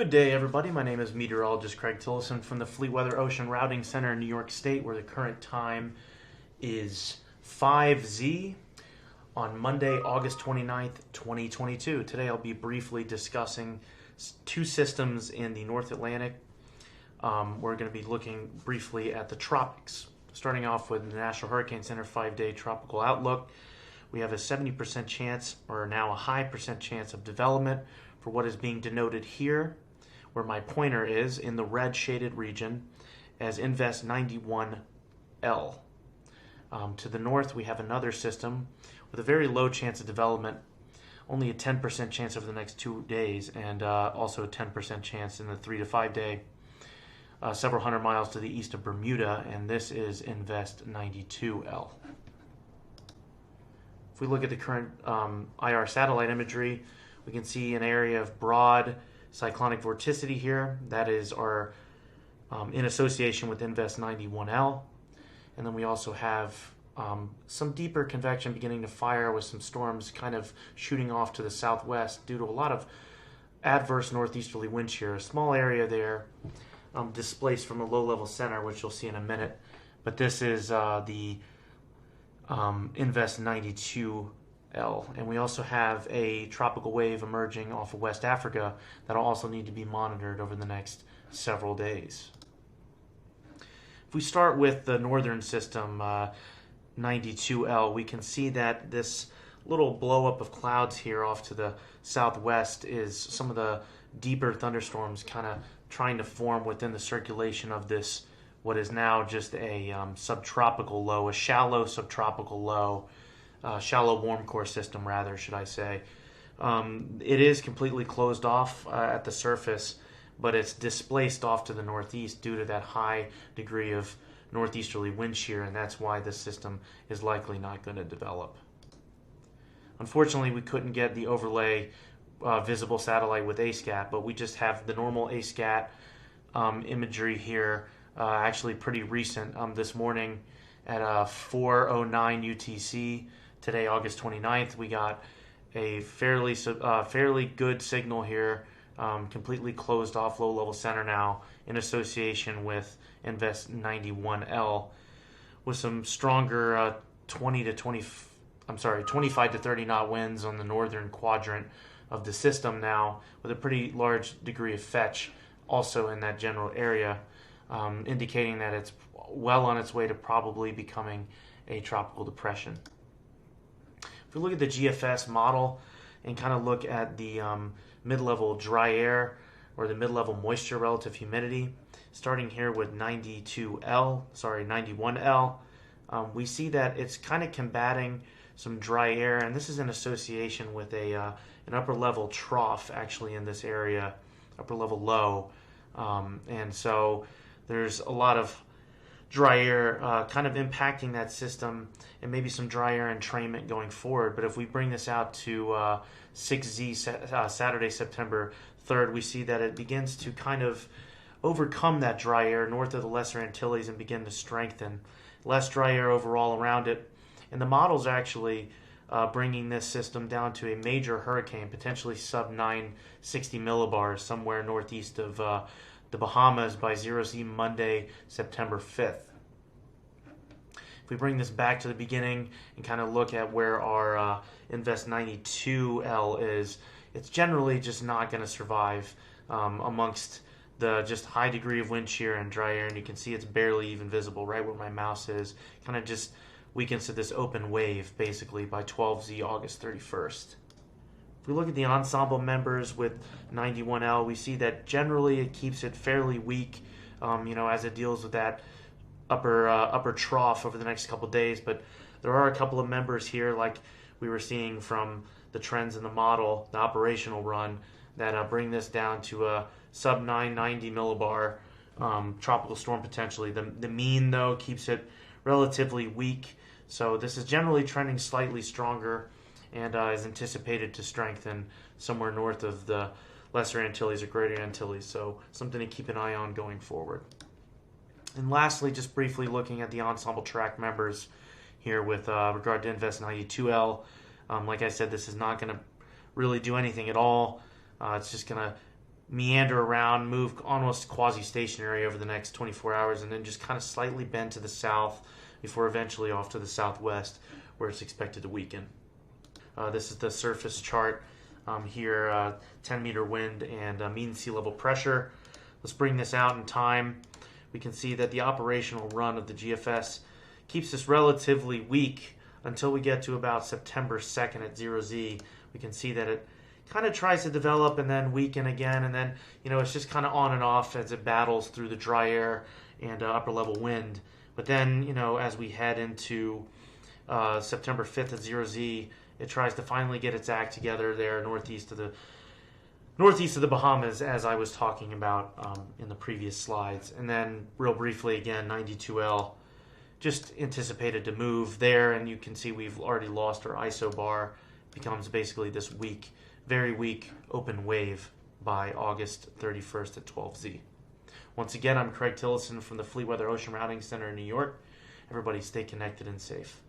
Good day, everybody. My name is meteorologist Craig Tillison from the Fleetweather Ocean Routing Center in New York State, where the current time is 5Z on Monday, August 29th, 2022. Today I'll be briefly discussing two systems in the North Atlantic. We're going to be looking briefly at the tropics. Starting off with the National Hurricane Center 5-day tropical outlook. We have a 70% chance, or now a high percent chance of development for what is being denoted here, where my pointer is, in the red shaded region, as Invest 91L. To the north, we have another system with a very low chance of development, only a 10% chance over the next 2 days, and also a 10% chance in the 3 to 5 day, several hundred miles to the east of Bermuda, and this is Invest 92L. If we look at the current IR satellite imagery, we can see an area of broad cyclonic vorticity here. That is our in association with Invest 91L. And then we also have some deeper convection beginning to fire with some storms kind of shooting off to the southwest due to a lot of adverse northeasterly wind shear. A small area there displaced from a low-level center, which you'll see in a minute. But this is the Invest 92L. And we also have a tropical wave emerging off of West Africa that'll also need to be monitored over the next several days. If we start with the northern system, 92L, we can see that this little blow up of clouds here off to the southwest is some of the deeper thunderstorms kind of trying to form within the circulation of this, what is now just a subtropical low, a shallow subtropical low, shallow warm core system rather, should I say. It is completely closed off at the surface, but it's displaced off to the northeast due to that high degree of northeasterly wind shear, and that's why this system is likely not going to develop. Unfortunately, we couldn't get the overlay visible satellite with ASCAT, but we just have the normal ASCAT imagery here, actually pretty recent. This morning at 4:09 UTC, today, August 29th, we got a fairly good signal here, completely closed off low-level center now in association with Invest 91L, with some stronger 25 to 30 knot winds on the northern quadrant of the system now, with a pretty large degree of fetch also in that general area, indicating that it's well on its way to probably becoming a tropical depression. If we look at the GFS model and kind of look at the mid-level dry air or the mid-level moisture relative humidity, starting here with 91L, we see that it's kind of combating some dry air, and this is in association with an upper-level trough actually in this area, upper-level low, and so there's a lot of dry air kind of impacting that system, and maybe some dry air entrainment going forward. But if we bring this out to 6Z Saturday, September 3rd, we see that it begins to kind of overcome that dry air north of the Lesser Antilles and begin to strengthen. Less dry air overall around it. And the model's actually bringing this system down to a major hurricane, potentially sub 960 millibars, somewhere northeast of the Bahamas by 0Z Monday, September 5th. If we bring this back to the beginning and kind of look at where our Invest 92L is, it's generally just not going to survive amongst the just high degree of wind shear and dry air, and you can see it's barely even visible right where my mouse is. Kind of just weakens to this open wave basically by 12Z August 31st. If we look at the ensemble members with 91L, we see that generally it keeps it fairly weak, as it deals with that upper trough over the next couple of days. But there are a couple of members here, like we were seeing from the trends in the model, the operational run, that bring this down to a sub 990 millibar tropical storm potentially. The mean, though, keeps it relatively weak. So this is generally trending slightly stronger, and is anticipated to strengthen somewhere north of the Lesser Antilles or Greater Antilles, so something to keep an eye on going forward. And lastly, just briefly looking at the ensemble track members here with regard to Invest 92L. Like I said, this is not going to really do anything at all. It's just going to meander around, move almost quasi-stationary over the next 24 hours, and then just kind of slightly bend to the south before eventually off to the southwest, where it's expected to weaken. This is the surface chart here, 10-meter wind and mean sea level pressure. Let's bring this out in time. We can see that the operational run of the GFS keeps us relatively weak until we get to about September 2nd at 0Z. We can see that it kind of tries to develop and then weaken again, and then it's just kind of on and off as it battles through the dry air and upper level wind. But then as we head into September 5th at 0Z, it tries to finally get its act together there northeast of the Bahamas, as I was talking about in the previous slides. And then real briefly again, 92L just anticipated to move there, and you can see we've already lost our isobar. It becomes basically this weak, very weak open wave by August 31st at 12Z. Once again, I'm Craig Tillison from the Fleetweather Ocean Routing Center in New York. Everybody stay connected and safe.